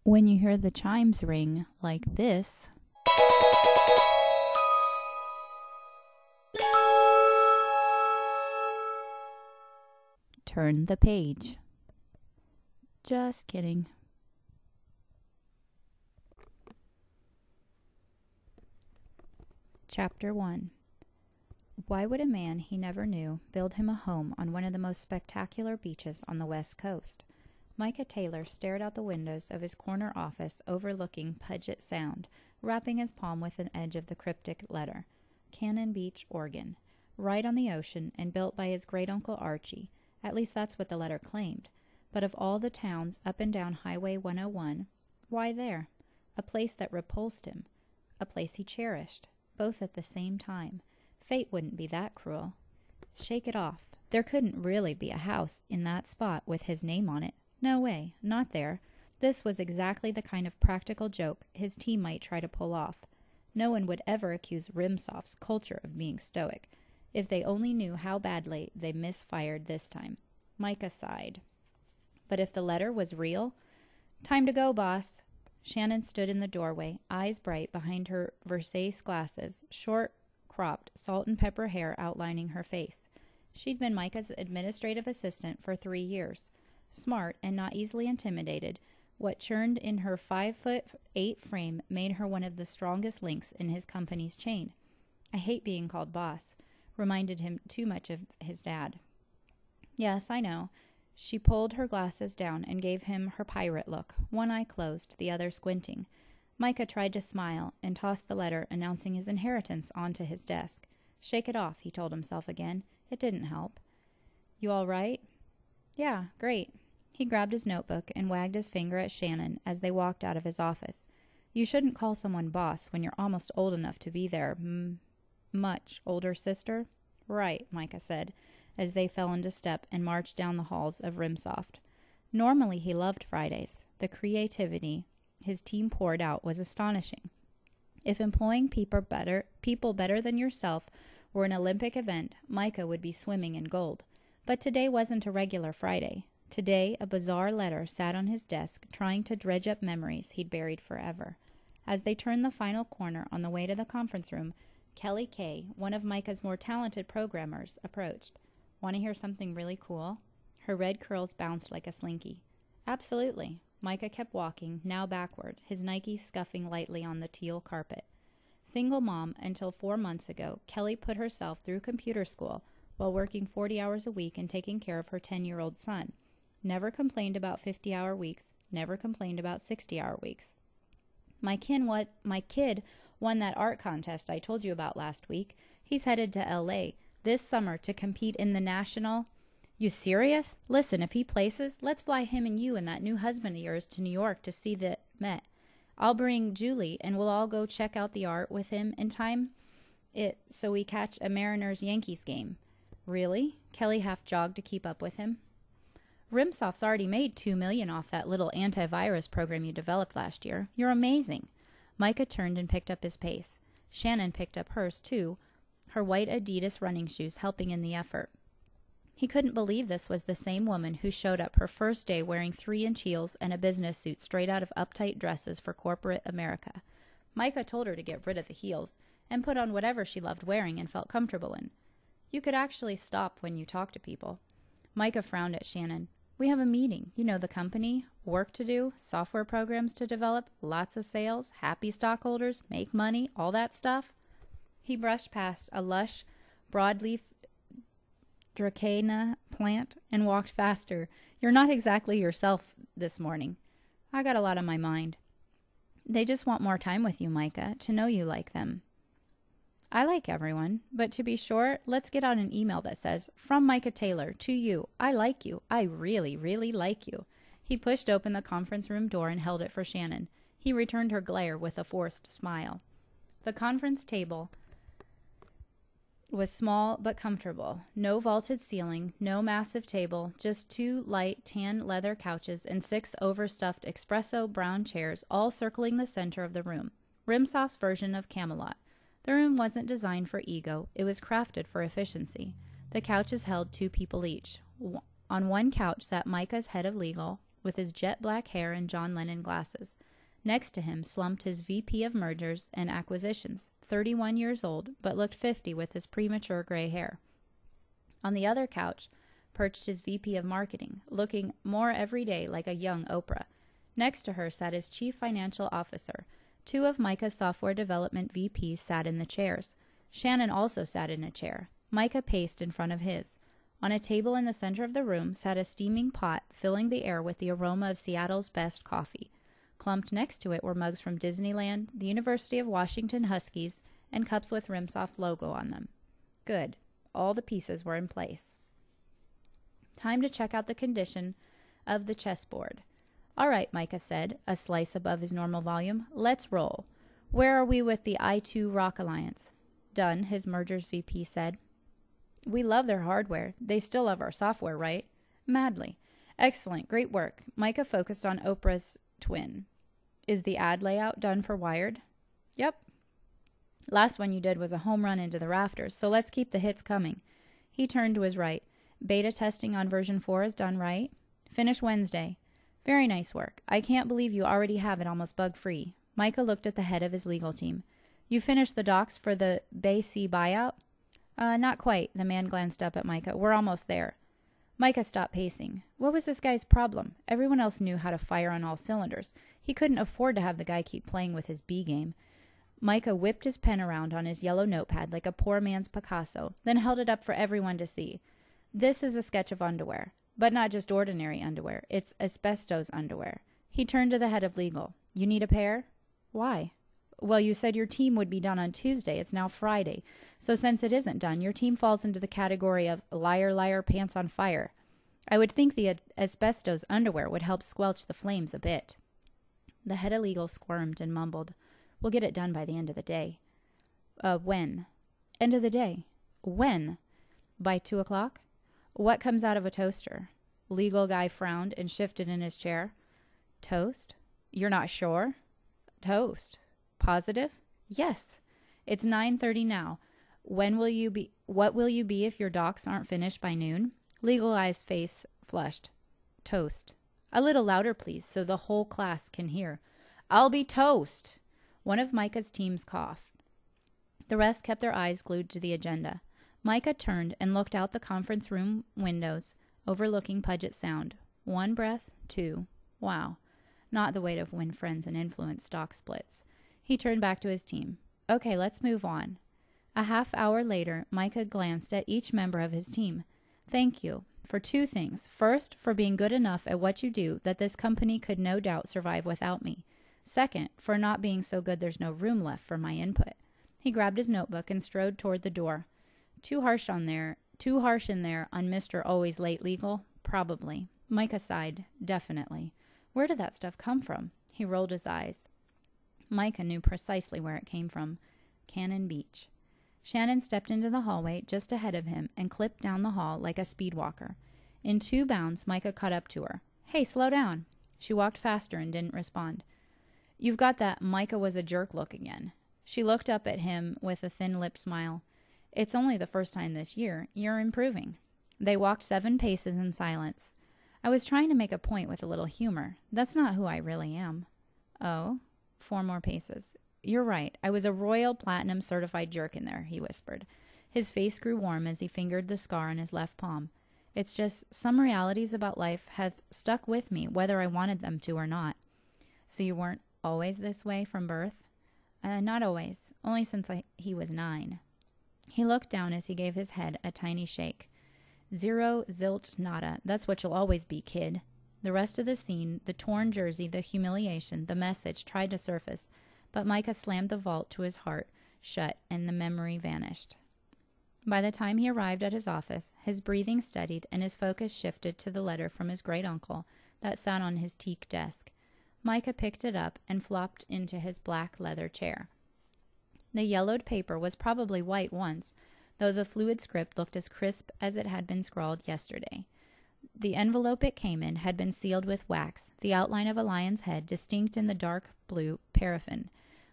When you hear the chimes ring like this, turn the page. Just kidding. Chapter 1. Why would a man he never knew build him a home on one of the most spectacular beaches on the West Coast? Micah Taylor stared out the windows of his corner office overlooking Puget Sound, wrapping his palm with an edge of the cryptic letter, Cannon Beach, Oregon, right on the ocean and built by his great-uncle Archie. At least that's what the letter claimed. But of all the towns up and down Highway 101, why there? A place that repulsed him. A place he cherished. Both at the same time. Fate wouldn't be that cruel. Shake it off. There couldn't really be a house in that spot with his name on it. No way. Not there. This was exactly the kind of practical joke his team might try to pull off. No one would ever accuse Rimsoft's culture of being stoic. If they only knew how badly they misfired this time. Micah sighed. But if the letter was real? Time to go, boss. Shannon stood in the doorway, eyes bright behind her Versace glasses, short-cropped, salt-and-pepper hair outlining her face. She'd been Micah's administrative assistant for 3 years. Smart and not easily intimidated, what churned in her 5'8" frame made her one of the strongest links in his company's chain. I hate being called boss. Reminded him too much of his dad. Yes, I know. She pulled her glasses down and gave him her pirate look, one eye closed, the other squinting. Micah tried to smile and tossed the letter announcing his inheritance onto his desk. Shake it off, he told himself again. It didn't help. You all right? Yeah, great. He grabbed his notebook and wagged his finger at Shannon as they walked out of his office. You shouldn't call someone boss when you're almost old enough to be their much older sister. Right, Micah said, as they fell into step and marched down the halls of Rimsoft. Normally he loved Fridays. The creativity his team poured out was astonishing. If employing people better than yourself were an Olympic event, Micah would be swimming in gold. But today wasn't a regular Friday. Today, a bizarre letter sat on his desk, trying to dredge up memories he'd buried forever. As they turned the final corner on the way to the conference room, Kelly Kay, one of Micah's more talented programmers, approached. Want to hear something really cool? Her red curls bounced like a slinky. Absolutely. Micah kept walking, now backward, his Nikes scuffing lightly on the teal carpet. Single mom until 4 months ago, Kelly put herself through computer school while working 40 hours a week and taking care of her 10-year-old son. Never complained about 50-hour weeks, never complained about 60-hour weeks. My kid won that art contest I told you about last week. He's headed to L.A. this summer to compete in the national... You serious? Listen, if he places, let's fly him and you and that new husband of yours to New York to see the Met. I'll bring Julie, and we'll all go check out the art with him in time so we catch a Mariners-Yankees game. Really? Kelly half jogged to keep up with him. Rimsoft's already made $2 million off that little antivirus program you developed last year. You're amazing. Micah turned and picked up his pace. Shannon picked up hers, too, her white Adidas running shoes helping in the effort. He couldn't believe this was the same woman who showed up her first day wearing 3-inch heels and a business suit straight out of uptight dresses for corporate America. Micah told her to get rid of the heels and put on whatever she loved wearing and felt comfortable in. You could actually stop when you talk to people. Micah frowned at Shannon. We have a meeting. You know the company. Work to do. Software programs to develop. Lots of sales. Happy stockholders. Make money. All that stuff. He brushed past a lush, broadleaf Dracaena plant and walked faster. You're not exactly yourself this morning. I got a lot on my mind. They just want more time with you, Micah, to know you like them. I like everyone, but to be sure, let's get out an email that says, From Micah Taylor, to you, I like you. I really, really like you. He pushed open the conference room door and held it for Shannon. He returned her glare with a forced smile. The conference table was small but comfortable. No vaulted ceiling, no massive table, just 2 light tan leather couches and 6 overstuffed espresso brown chairs, all circling the center of the room. Rimsoft's version of Camelot. The room wasn't designed for ego. It was crafted for efficiency. The couches held 2 people each. On one couch sat Micah's head of legal, with his jet black hair and John Lennon glasses. Next to him slumped his VP of Mergers and Acquisitions, 31 years old, but looked 50 with his premature gray hair. On the other couch perched his VP of Marketing, looking more every day like a young Oprah. Next to her sat his Chief Financial Officer. Two of Micah's software development VPs sat in the chairs. Shannon also sat in a chair. Micah paced in front of his. On a table in the center of the room sat a steaming pot, filling the air with the aroma of Seattle's best coffee. Clumped next to it were mugs from Disneyland, the University of Washington Huskies, and cups with Rimsoft logo on them. Good. All the pieces were in place. Time to check out the condition of the chessboard. All right, Micah said, a slice above his normal volume. Let's roll. Where are we with the I2 Rock Alliance? Done, his Mergers VP said. We love their hardware. They still love our software, right? Madly. Excellent. Great work. Micah focused on Oprah's twin. Is the ad layout done for Wired? Yep. Last one you did was a home run into the rafters, so let's keep the hits coming. He turned to his right. Beta testing on version 4 is done, right? Finish Wednesday. Very nice work. I can't believe you already have it almost bug-free. Micah looked at the head of his legal team. You finished the docs for the Bay C buyout? Not quite. The man glanced up at Micah. We're almost there. Micah stopped pacing. What was this guy's problem? Everyone else knew how to fire on all cylinders. He couldn't afford to have the guy keep playing with his B game. Micah whipped his pen around on his yellow notepad like a poor man's Picasso, then held it up for everyone to see. This is a sketch of underwear. But not just ordinary underwear. It's asbestos underwear. He turned to the head of legal. You need a pair? Why? Well, you said your team would be done on Tuesday. It's now Friday. So since it isn't done, your team falls into the category of liar, liar, pants on fire. I would think the asbestos underwear would help squelch the flames a bit. The head of legal squirmed and mumbled. We'll get it done by the end of the day. When? End of the day. When? By 2 o'clock? What comes out of a toaster? Legal guy frowned and shifted in his chair. Toast? You're not sure? Toast. Positive? Yes. It's 9:30 now. What will you be if your docs aren't finished by noon? Legal guy's face flushed. Toast. A little louder, please, so the whole class can hear. I'll be toast. One of Micah's teams coughed. The rest kept their eyes glued to the agenda. Micah turned and looked out the conference room windows, overlooking Puget Sound. 1 breath, 2. Wow. Not the way to win friends and influence stock splits. He turned back to his team. Okay, let's move on. A half hour later, Micah glanced at each member of his team. Thank you for 2 things. First, for being good enough at what you do that this company could no doubt survive without me. Second, for not being so good there's no room left for my input. He grabbed his notebook and strode toward the door. Too harsh in there on Mr. Always Late Legal? Probably. Micah sighed. Definitely. Where did that stuff come from? He rolled his eyes. Micah knew precisely where it came from. Cannon Beach. Shannon stepped into the hallway just ahead of him and clipped down the hall like a speed walker. In 2 bounds, Micah caught up to her. Hey, slow down. She walked faster and didn't respond. You've got that Micah was a jerk look again. She looked up at him with a thin-lipped smile. It's only the first time this year. You're improving. They walked 7 paces in silence. I was trying to make a point with a little humor. That's not who I really am. Oh? 4 more paces. You're right. I was a Royal Platinum certified jerk in there, he whispered. His face grew warm as he fingered the scar on his left palm. It's just some realities about life have stuck with me, whether I wanted them to or not. So you weren't always this way from birth? Not always. Only since he was 9. He looked down as he gave his head a tiny shake. 0, zilch, nada. That's what you'll always be, kid. The rest of the scene, the torn jersey, the humiliation, the message tried to surface, but Micah slammed the vault to his heart shut and the memory vanished. By the time he arrived at his office, his breathing steadied and his focus shifted to the letter from his great-uncle that sat on his teak desk. Micah picked it up and flopped into his black leather chair. The yellowed paper was probably white once, though the fluid script looked as crisp as it had been scrawled yesterday. The envelope it came in had been sealed with wax, the outline of a lion's head distinct in the dark blue paraffin.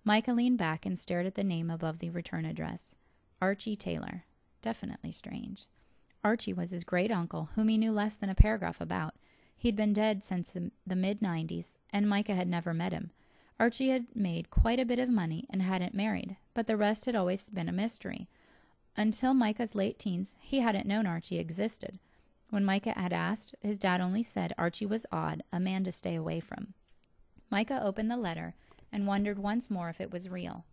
Micah leaned back and stared at the name above the return address. Archie Taylor. Definitely strange. Archie was his great-uncle, whom he knew less than a paragraph about. He'd been dead since the mid-90s, and Micah had never met him. Archie had made quite a bit of money and hadn't married, but the rest had always been a mystery. Until Micah's late teens, he hadn't known Archie existed. When Micah had asked, his dad only said Archie was odd, a man to stay away from. Micah opened the letter and wondered once more if it was real.